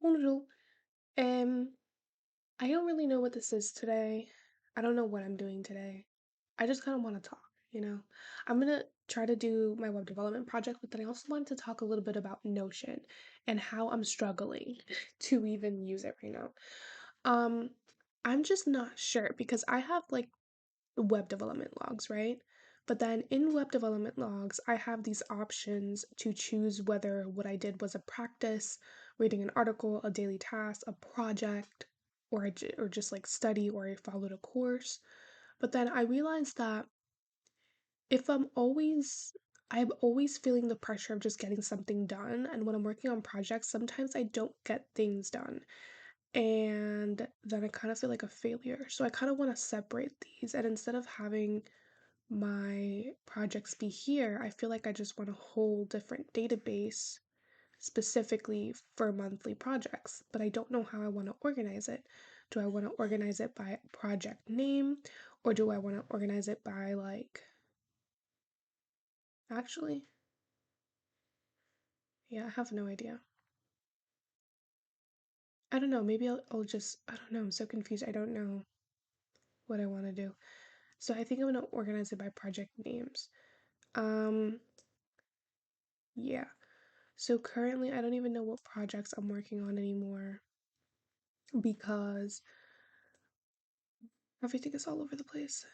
Bonjour. Um, I don't really know what this is today. I don't know what I'm doing today. I just kind of want to talk. I'm gonna try to do my web development project, but then I also wanted to talk a little bit about Notion and how I'm struggling to even use it right now. Um, I'm just not sure because I have like web development logs, right? But then in web development logs, I have these options to choose whether what I did was a practice, reading an article, a daily task, a project, or just like study or I followed a course. But then I realized that if I'm always feeling the pressure of just getting something done. And when I'm working on projects, sometimes I don't get things done. And then I kind of feel like a failure. So I kind of want to separate these. And instead of having my projects be here, I feel like I just want a whole different database specifically for monthly projects, but I don't know how I want to organize it. Do I want to organize it by project name or do I want to organize it by actually, yeah, I have no idea. I don't know, maybe I'll just, I don't know, I'm so confused. I don't know what I want to do. So I think I'm going to organize it by project names. Um, yeah. So currently, I don't even know what projects I'm working on anymore because everything is all over the place.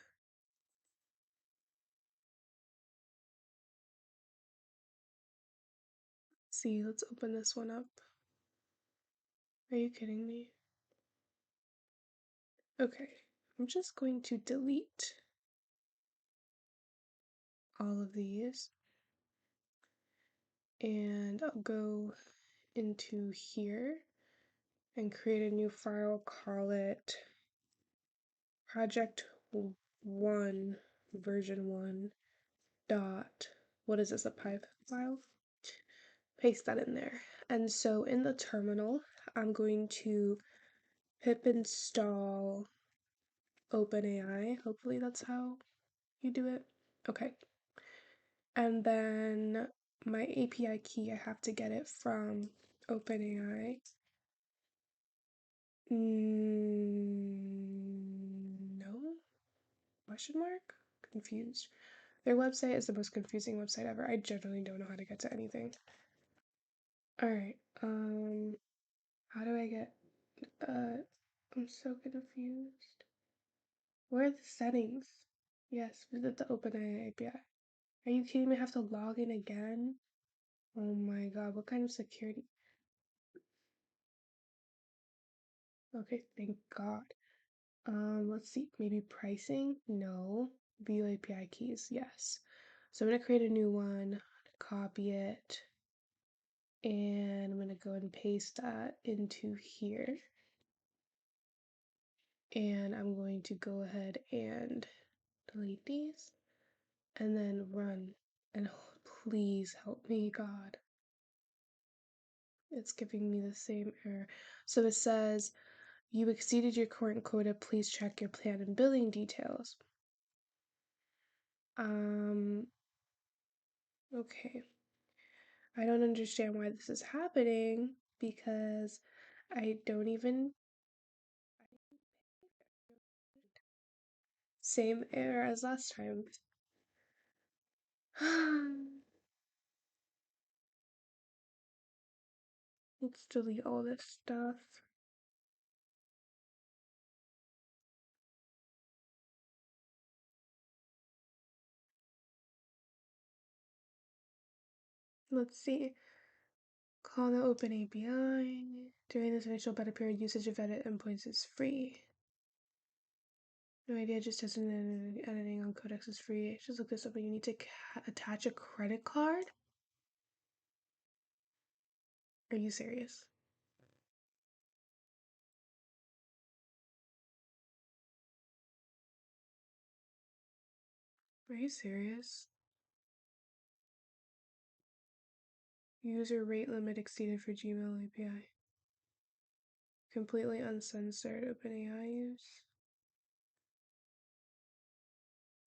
See, let's open this one up. Are you kidding me? Okay, I'm just going to delete all of these and I'll go into here and create a new file, call it project 1 version 1 dot, what is this, a pipe file? Paste that in there. And so in the terminal, I'm going to pip install OpenAI. Hopefully that's how you do it. Okay. And then my API key, I have to get it from OpenAI. No? Question mark? Confused. Their website is the most confusing website ever. I generally don't know how to get to anything. Alright, how do I get, I'm so confused. Where are the settings? Yes, visit the OpenAI API. Are you kidding me? I have to log in again? Oh my god, what kind of security? Okay, thank God. Let's see, maybe pricing? No. View API keys, yes. So I'm gonna create a new one, copy it, and I'm gonna go and paste that into here. And I'm going to go ahead and delete these and then run. And please help me, God. It's giving me the same error. So it says, you exceeded your current quota, please check your plan and billing details. Um, okay. I don't understand why this is happening because I don't even. Same error as last time. Let's delete all this stuff. Let's see. Call the open API. During this initial beta period, usage of edit endpoints is free. No idea, just testing editing on Codex is free. Just look this up, but you need to attach a credit card? Are you serious? Are you serious? User rate limit exceeded for Gmail API. Completely uncensored OpenAI use.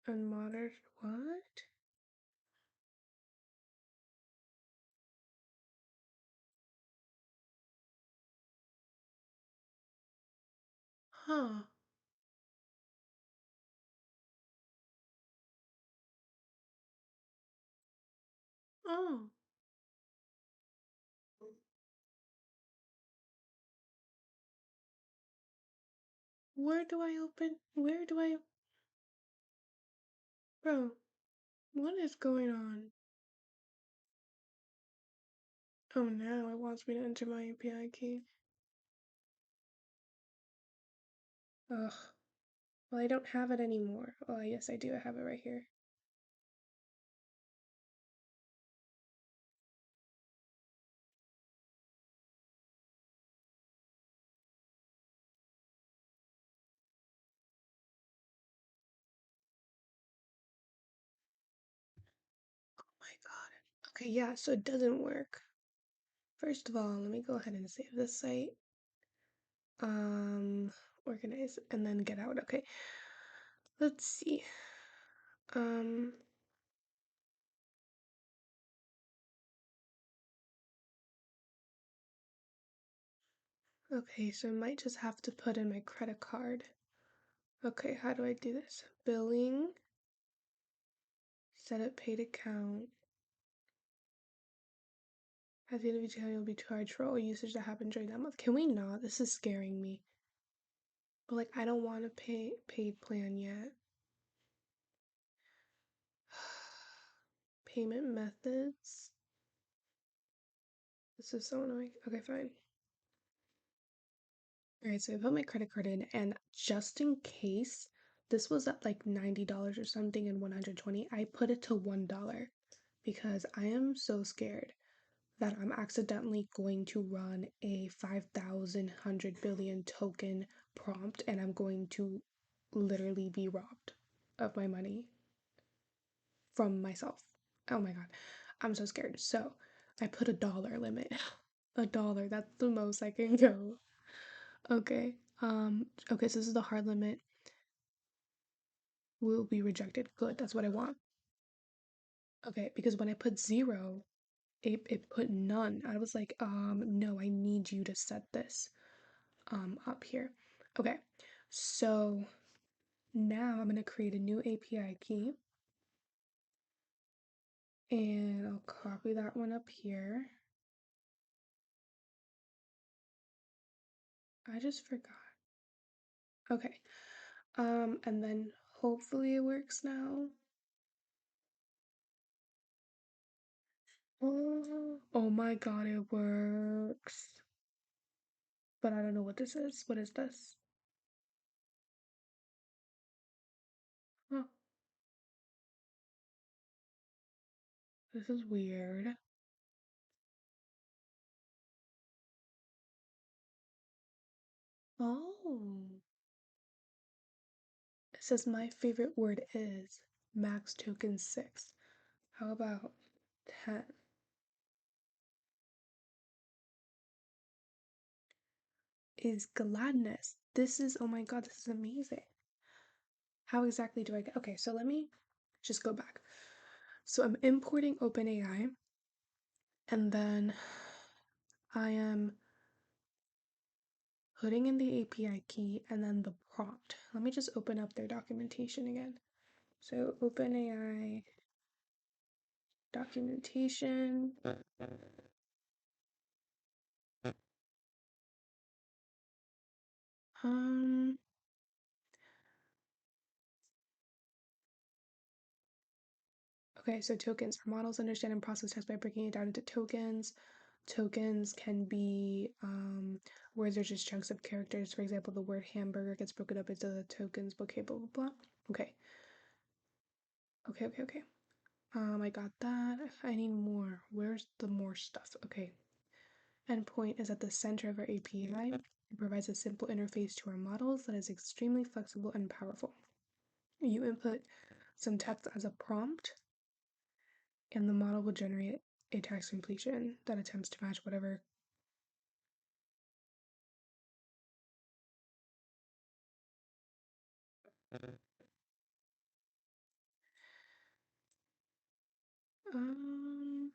Unmonitored. What? Huh. Oh. Where do I, bro, what is going on? Oh, now it wants me to enter my API key. Ugh. Well, I don't have it anymore. Oh, yes, I do. I have it right here. Oh my God. Okay, yeah, so it doesn't work. First of all, let me go ahead and save this site. Um, Organize and then get out. Okay. Let's see. Um, okay, so I might just have to put in my credit card. Okay, how do I do this? Billing, set up paid account. At the end of each account, you'll be charged for all usage that happened during that month. Can we not? This is scaring me. But like, I don't want to pay paid plan yet. Payment methods. This is so annoying. Okay, fine. All right, so I put my credit card in, and just in case this was at like $90 or something and 120, I put it to $1 because I am so scared that I'm accidentally going to run a 5,100 billion token prompt and I'm going to literally be robbed of my money from myself. Oh my God, I'm so scared. So I put a dollar limit. A dollar, that's the most I can go. Okay. Okay, so this is the hard limit. Will be rejected. Good, that's what I want. Okay, because when I put zero, it put none. I was like, no, I need you to set this up here. Okay, so now I'm gonna create a new API key and I'll copy that one up here. I just forgot. Okay, and then hopefully it works now. Oh my God, it works. But I don't know what this is. What is this? Huh, this is weird. Oh, it says my favorite word is max token 6. How about 10? Is gladness. This is, oh my God, this is amazing. How exactly do I get, okay, so let me just go back. So I'm importing OpenAI and then I am putting in the API key and then the prompt. Let me just open up their documentation again. So OpenAI documentation. Um, okay, so tokens. Our models understand and process text by breaking it down into tokens. Tokens can be words or just chunks of characters. For example, the word hamburger gets broken up into the tokens, okay, blah, blah, blah. Okay. Okay. I got that. I need more. Where's the more stuff? Okay. Endpoint is at the center of our API. It provides a simple interface to our models that is extremely flexible and powerful. You input some text as a prompt, and the model will generate a text completion that attempts to match whatever. Um,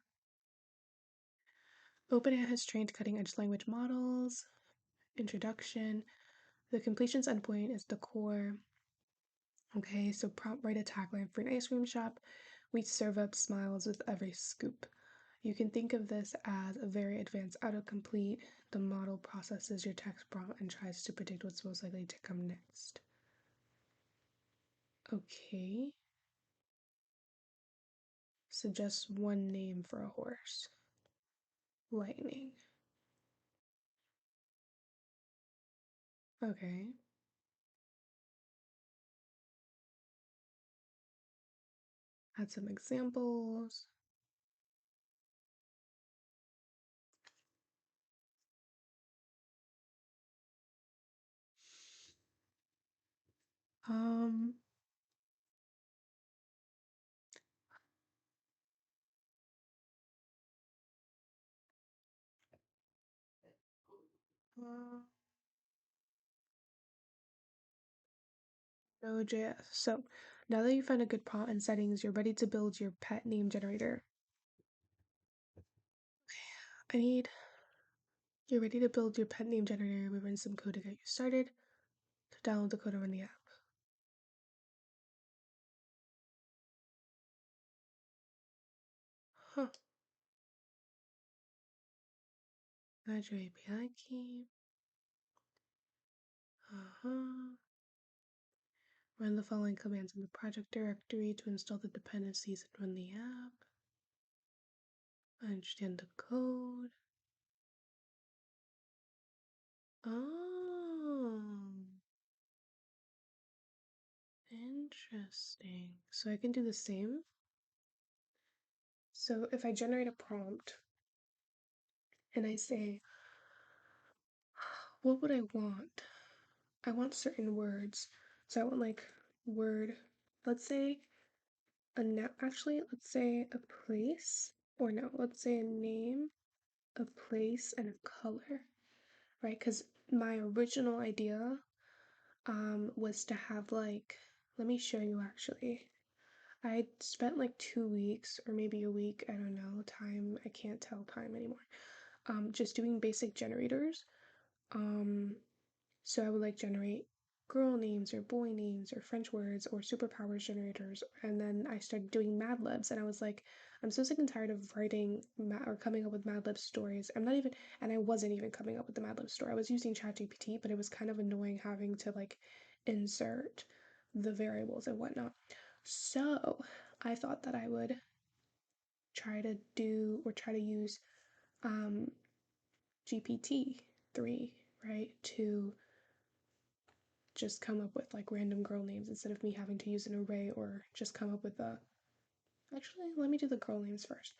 OpenAI has trained cutting edge language models. Introduction. The completions endpoint is the core. Okay, so prompt write a tagline for an ice cream shop. We serve up smiles with every scoop. You can think of this as a very advanced autocomplete. The model processes your text prompt and tries to predict what's most likely to come next. Okay. Suggest one name for a horse. Lightning. Okay. Add some examples. Um, uh, Node.js. So now that you find a good prompt and settings, you're ready to build your pet name generator. I need You're ready to build your pet name generator. We run some code to get you started. To download the code and run the app. Huh. Add your API key. Uh-huh. Run the following commands in the project directory to install the dependencies and run the app. Understand the code. Oh, interesting. So I can do the same. So if I generate a prompt and I say, what would I want? I want certain words. So I want like word, let's say let's say a place, or no, let's say a name, a place, and a color, right? Because my original idea was to have like, let me show you actually. I spent like 2 weeks or maybe a week, I don't know, time, I can't tell time anymore, just doing basic generators. Um, So I would like generate girl names or boy names or French words or superpowers generators. And then I started doing Mad Libs and I was like, I'm so sick and tired of writing or coming up with Mad Libs stories. And I wasn't even coming up with the Mad Libs story. I was using ChatGPT, but it was kind of annoying having to like insert the variables and whatnot. So I thought that I would try to use um, GPT-3, right, to just come up with like random girl names instead of me having to use an array or just come up with a. Actually, let me do the girl names first.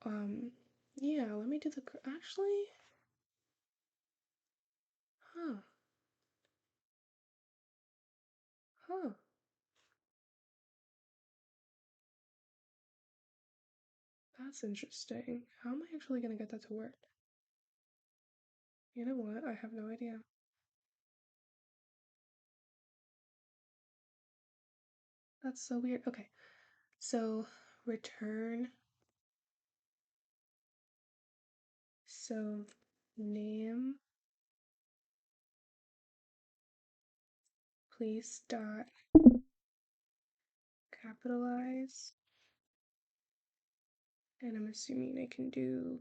Um, yeah, let me do the. Actually, huh, huh. That's interesting. How am I actually gonna get that to work? You know what? I have no idea. That's so weird. Okay, so return. So name, please dot capitalize, and I'm assuming I can do.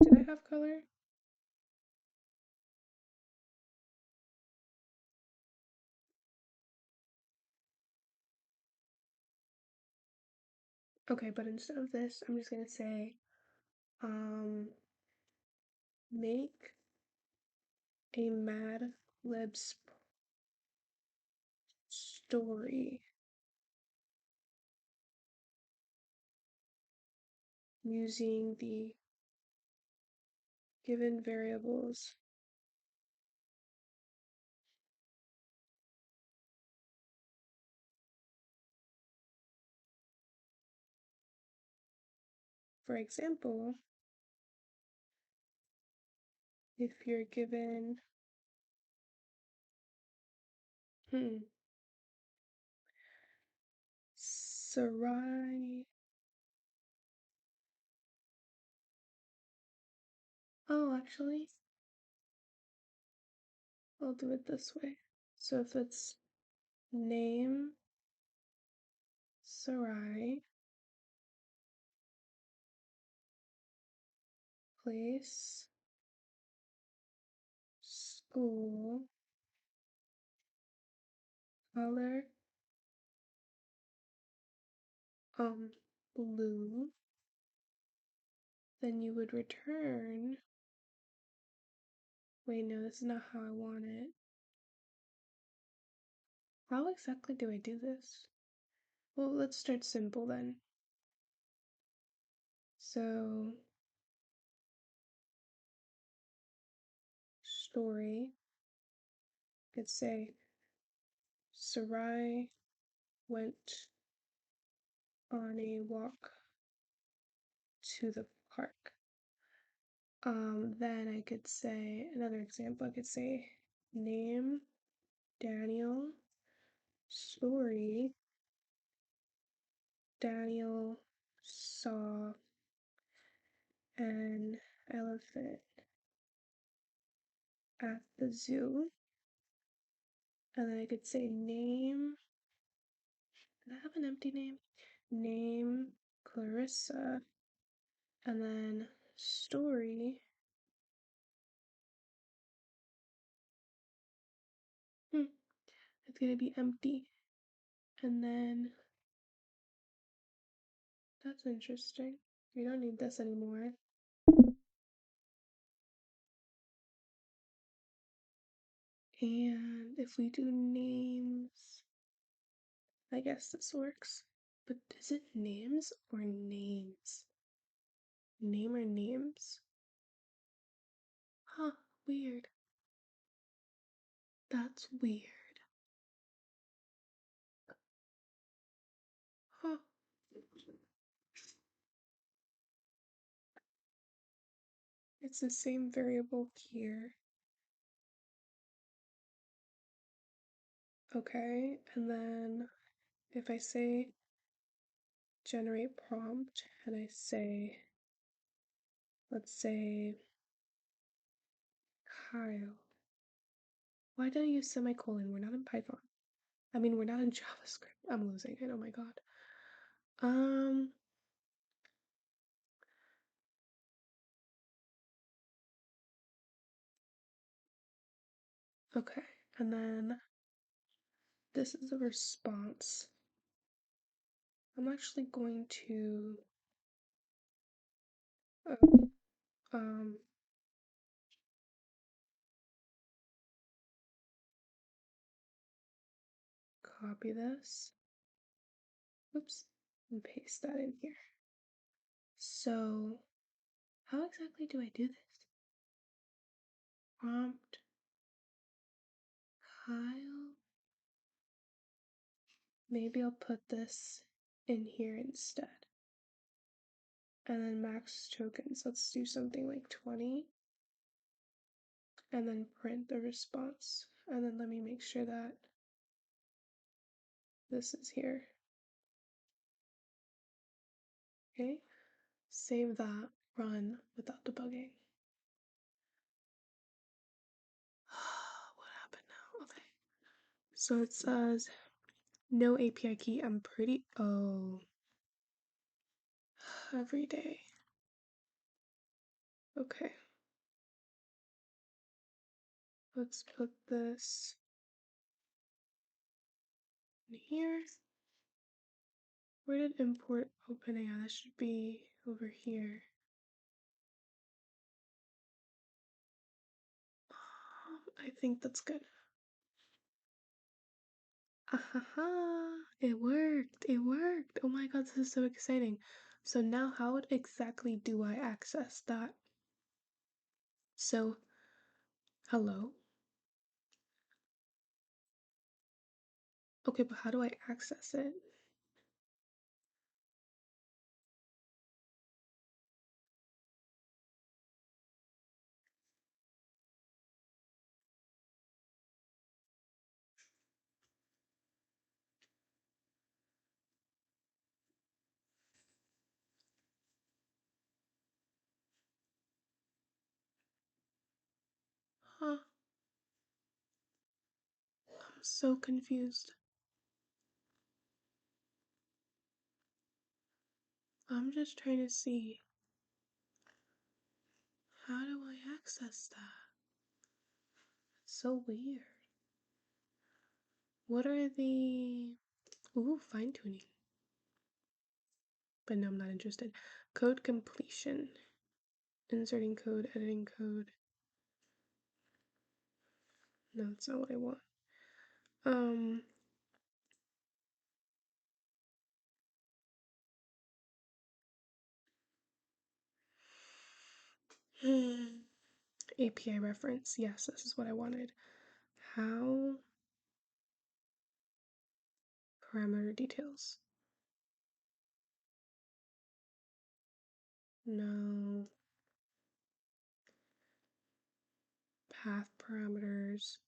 Did I have color? Okay, but instead of this, I'm just gonna say, um, make a Mad Libs story using the given variables. For example, if you're given, hmm, Sarai. Oh, actually, I'll do it this way. So if it's name Sarai, place, school, color, blue, then you would return. Wait, no, this is not how I want it. How exactly do I do this? Well, let's start simple then. So, story, could say, Sarai went on a walk to the park. Then I could say, another example, I could say, name Daniel, story, Daniel saw an elephant at the zoo. And then I could say name, did I have an empty name? Name Clarissa. And then story. It's gonna be empty. And then that's interesting. We don't need this anymore. And if we do names, I guess this works. But is it names or names? Name or names? Huh, weird. That's weird. Huh. It's the same variable here. Okay, and then if I say generate prompt and I say, let's say Kyle. Why did I use semicolon? We're not in Python. I mean, we're not in JavaScript. I'm losing it. Oh my god. Okay, and then this is a response. I'm actually going to um copy this. Oops, and paste that in here. So, how exactly do I do this? Prompt Kyle. Maybe I'll put this in here instead. And then max tokens. Let's do something like 20. And then print the response. And then let me make sure that this is here. Okay, save that, run without debugging. What happened now? Okay. So it says no API key. I'm pretty, oh, every day. Okay. Let's put this in here. Where did import OpenAI? That should be over here. I think that's good. Ahaha, it worked. It worked. Oh my god, this is so exciting. So now how exactly do I access that? So, hello. Okay, but how do I access it? Huh. So confused. I'm just trying to see, how do I access that? It's so weird. What are the... Ooh, fine tuning. But no, I'm not interested. Code completion. Inserting code, editing code. No, that's not what I want. Um, API reference. Yes, this is what I wanted. How? Parameter details. No. Path parameters.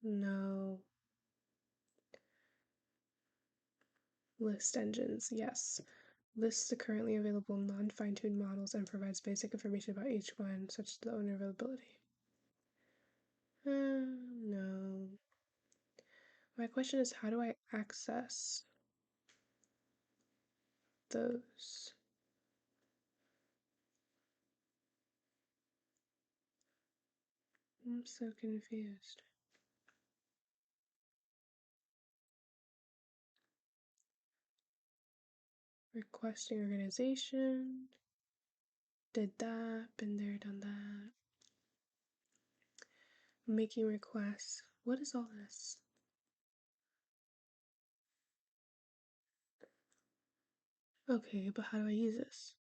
No. List engines. Yes. Lists the currently available non-fine-tuned models and provides basic information about each one, such as the owner availability. No. My question is, how do I access those? I'm so confused. Requesting organization. Did that. Been there, done that. Making requests. What is all this? Okay, but how do I use this?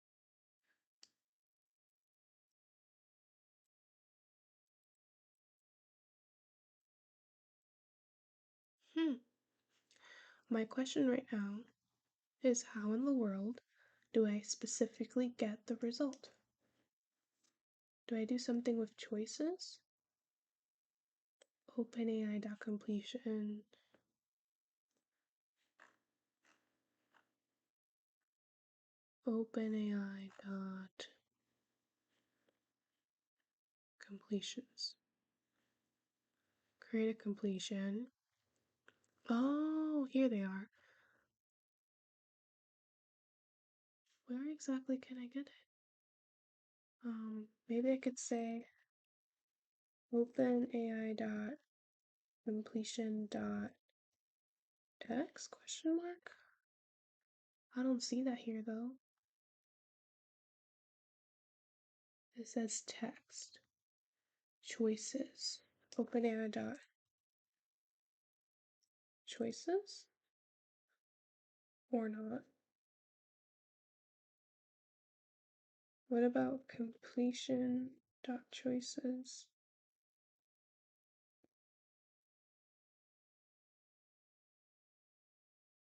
My question right now is, how in the world do I specifically get the result? Do I do something with choices? OpenAI.completion. OpenAI.completions. Create a completion. Oh, here they are. Where exactly can I get it? Maybe I could say OpenAI.completion.text question mark? I don't see that here though. It says text. Choices. OpenAI.choices? Or not? What about completion.choices?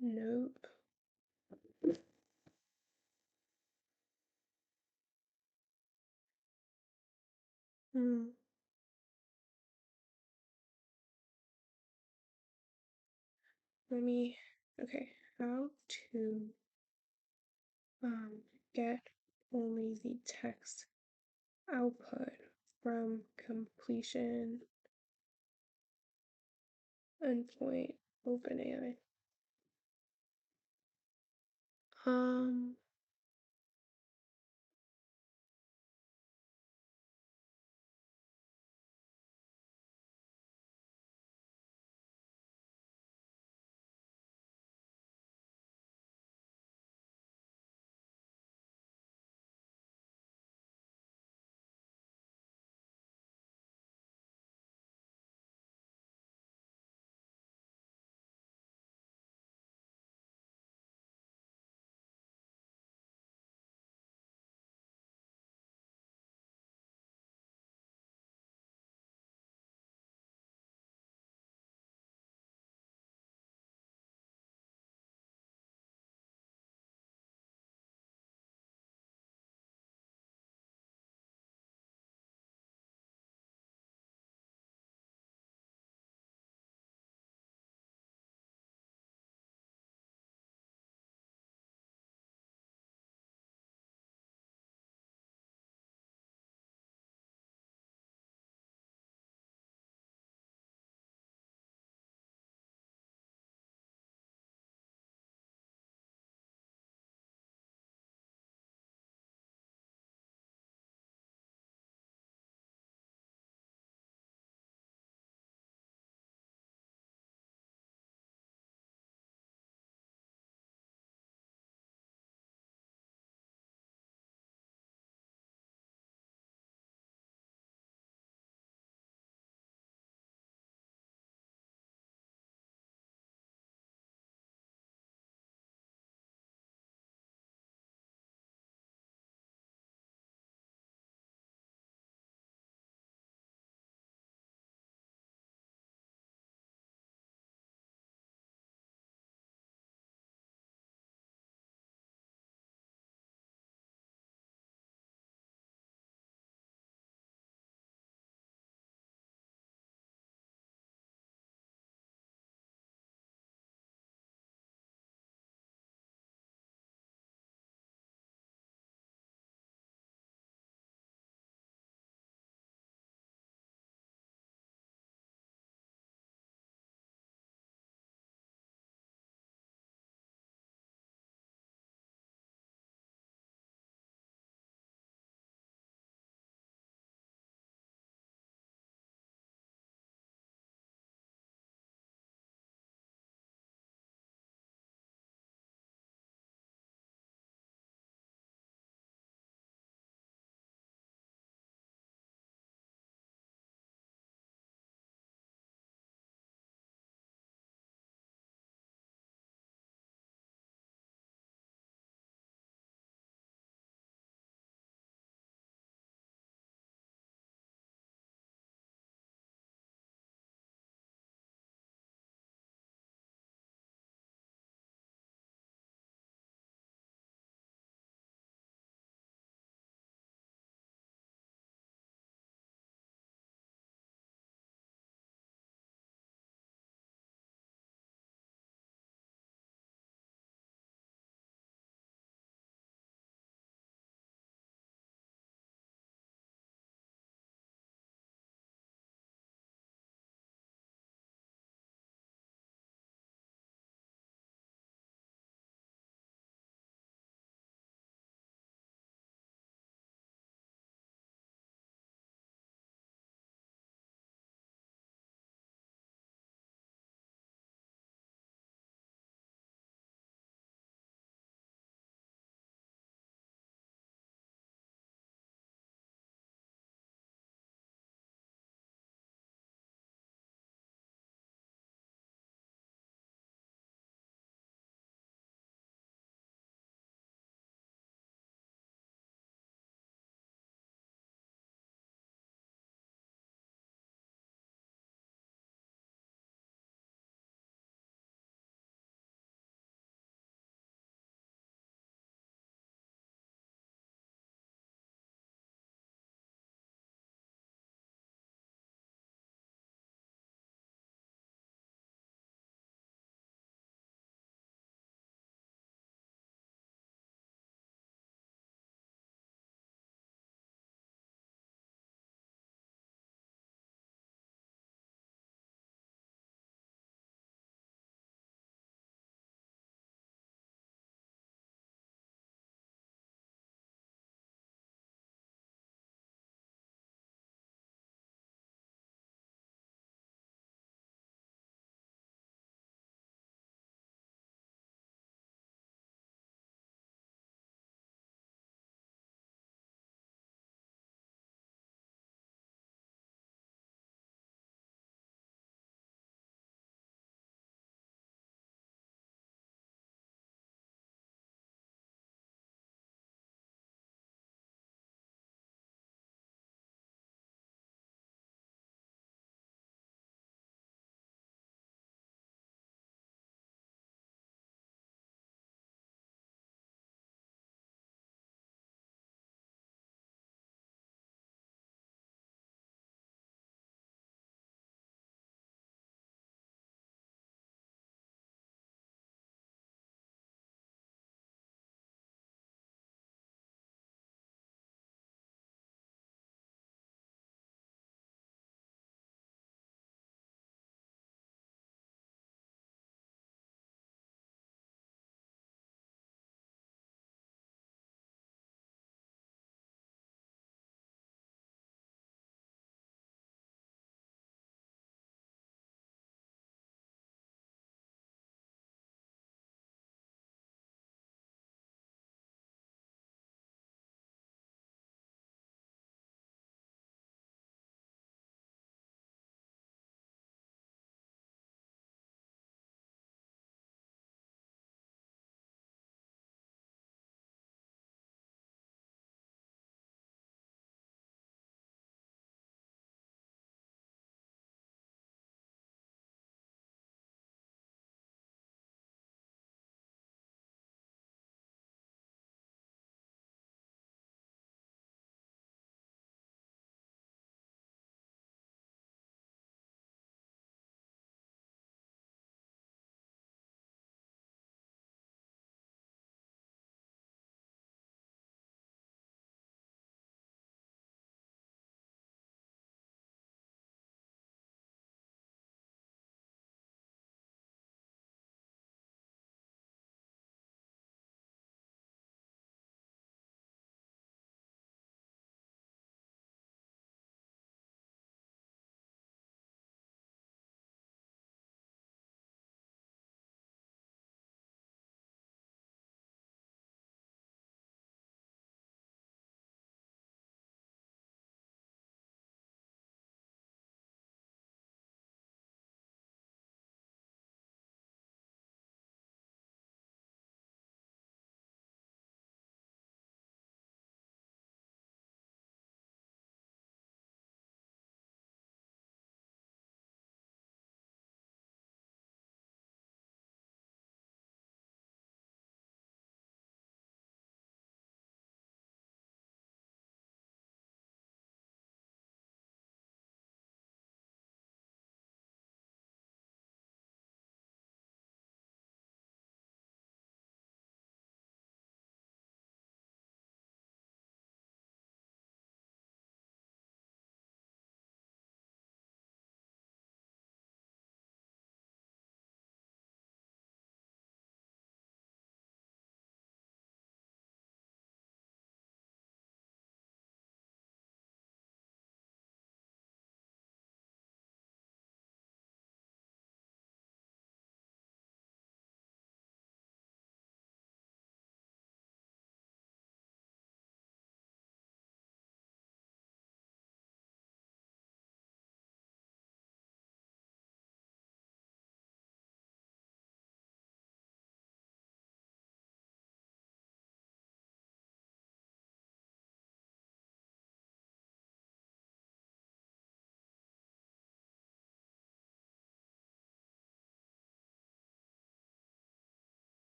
Nope. Hmm. Okay, how to get only the text output from completion endpoint OpenAI.